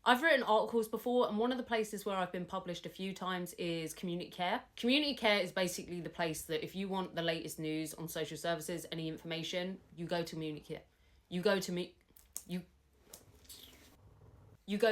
I've written articles before, and one of the places where I've been published a few times is Community Care. Community Care is basically the place that if you want the latest news on social services, any information, you go to Community Care. You go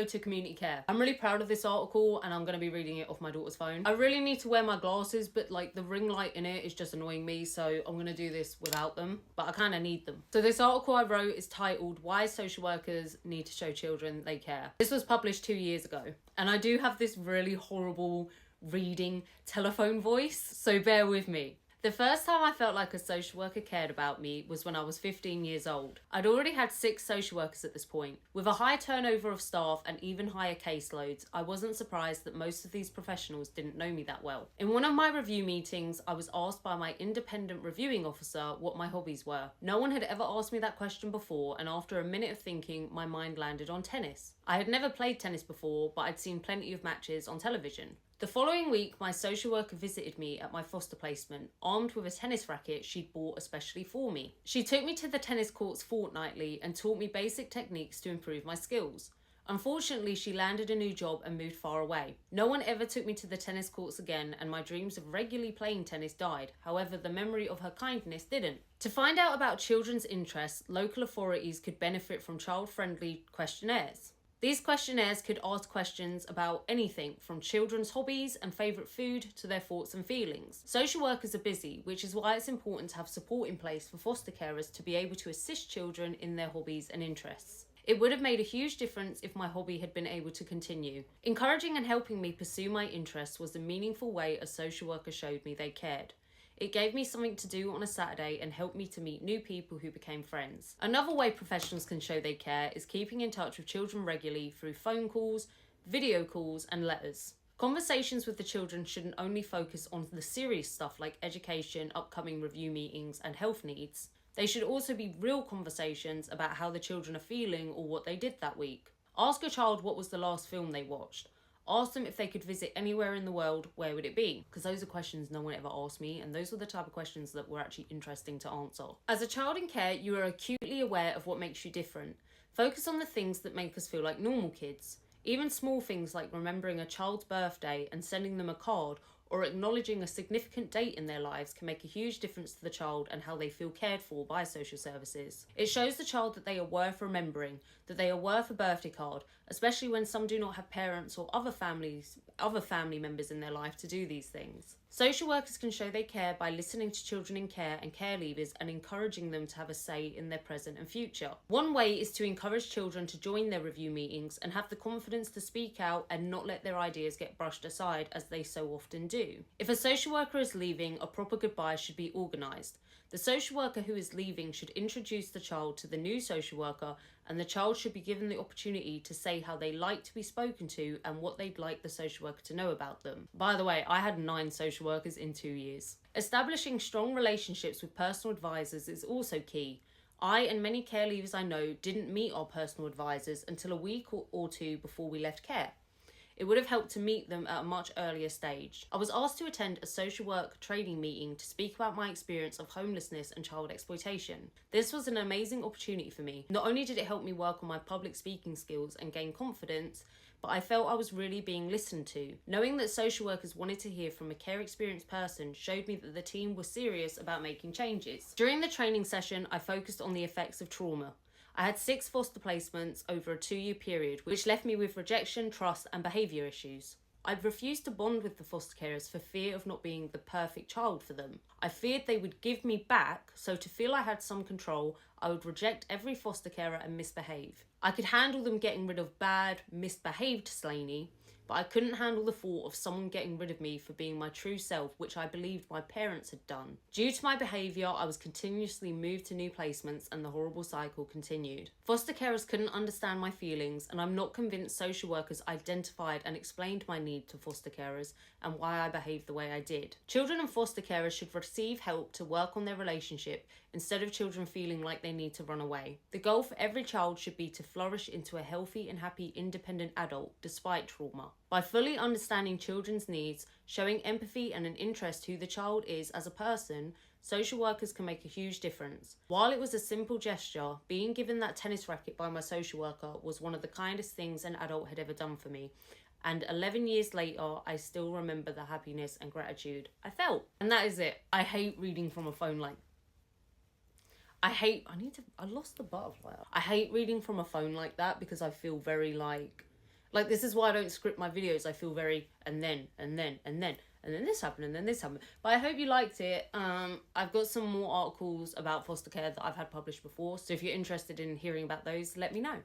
to Community Care. I'm really proud of this article and I'm going to be reading it off my daughter's phone. I really need to wear my glasses, but like the ring light in it is just annoying me, so I'm going to do this without them, but I kind of need them. So this article I wrote is titled Why Social Workers Need to Show Children They Care. This was published 2 years ago, and I do have this really horrible reading telephone voice, so bear with me. The first time I felt like a social worker cared about me was when I was 15 years old. I'd already had 6 social workers at this point. With a high turnover of staff and even higher caseloads, I wasn't surprised that most of these professionals didn't know me that well. In one of my review meetings, I was asked by my independent reviewing officer what my hobbies were. No one had ever asked me that question before, and after a minute of thinking, my mind landed on tennis. I had never played tennis before, but I'd seen plenty of matches on television. The following week, my social worker visited me at my foster placement, armed with a tennis racket she'd bought especially for me. She took me to the tennis courts fortnightly and taught me basic techniques to improve my skills. Unfortunately, she landed a new job and moved far away. No one ever took me to the tennis courts again, and my dreams of regularly playing tennis died. However, the memory of her kindness didn't. To find out about children's interests, local authorities could benefit from child-friendly questionnaires. These questionnaires could ask questions about anything from children's hobbies and favourite food to their thoughts and feelings. Social workers are busy, which is why it's important to have support in place for foster carers to be able to assist children in their hobbies and interests. It would have made a huge difference if my hobby had been able to continue. Encouraging and helping me pursue my interests was a meaningful way a social worker showed me they cared. It gave me something to do on a Saturday and helped me to meet new people who became friends. Another way professionals can show they care is keeping in touch with children regularly through phone calls, video calls, and letters. Conversations with the children shouldn't only focus on the serious stuff like education, upcoming review meetings, and health needs. They should also be real conversations about how the children are feeling or what they did that week. Ask a child what was the last film they watched. Ask them if they could visit anywhere in the world, where would it be? Because those are questions no one ever asked me, and those were the type of questions that were actually interesting to answer. As a child in care, you are acutely aware of what makes you different. Focus on the things that make us feel like normal kids. Even small things like remembering a child's birthday and sending them a card, or acknowledging a significant date in their lives can make a huge difference to the child and how they feel cared for by social services. It shows the child that they are worth remembering, that they are worth a birthday card, especially when some do not have parents or other family members in their life to do these things. Social workers can show they care by listening to children in care and care leavers and encouraging them to have a say in their present and future. One way is to encourage children to join their review meetings and have the confidence to speak out and not let their ideas get brushed aside as they so often do. If a social worker is leaving, a proper goodbye should be organised. The social worker who is leaving should introduce the child to the new social worker, and the child should be given the opportunity to say how they like to be spoken to and what they'd like the social worker to know about them. By the way, I had 9 social workers in 2 years. Establishing strong relationships with personal advisors is also key. I and many care leavers I know didn't meet our personal advisors until a week or 2 before we left care. It would have helped to meet them at a much earlier stage. I was asked to attend a social work training meeting to speak about my experience of homelessness and child exploitation. This was an amazing opportunity for me. Not only did it help me work on my public speaking skills and gain confidence, but I felt I was really being listened to. Knowing that social workers wanted to hear from a care experienced person showed me that the team was serious about making changes. During the training session, I focused on the effects of trauma. I had 6 foster placements over a 2-year period, which left me with rejection, trust, and behaviour issues. I refused to bond with the foster carers for fear of not being the perfect child for them. I feared they would give me back, so to feel I had some control, I would reject every foster carer and misbehave. I could handle them getting rid of bad, misbehaved Slaney, but I couldn't handle the thought of someone getting rid of me for being my true self, which I believed my parents had done. Due to my behaviour, I was continuously moved to new placements and the horrible cycle continued. Foster carers couldn't understand my feelings, and I'm not convinced social workers identified and explained my need to foster carers and why I behaved the way I did. Children and foster carers should receive help to work on their relationship instead of children feeling like they need to run away. The goal for every child should be to flourish into a healthy and happy independent adult despite trauma. By fully understanding children's needs, showing empathy and an interest who the child is as a person, social workers can make a huge difference. While it was a simple gesture, being given that tennis racket by my social worker was one of the kindest things an adult had ever done for me. And 11 years later, I still remember the happiness and gratitude I felt. And that is it. I hate reading from a phone like I lost the butterfly. I hate reading from a phone like that because I feel very like this is why I don't script my videos. I feel very and then this happened and then this happened. But I hope you liked it. I've got some more articles about foster care that I've had published before. So if you're interested in hearing about those, let me know.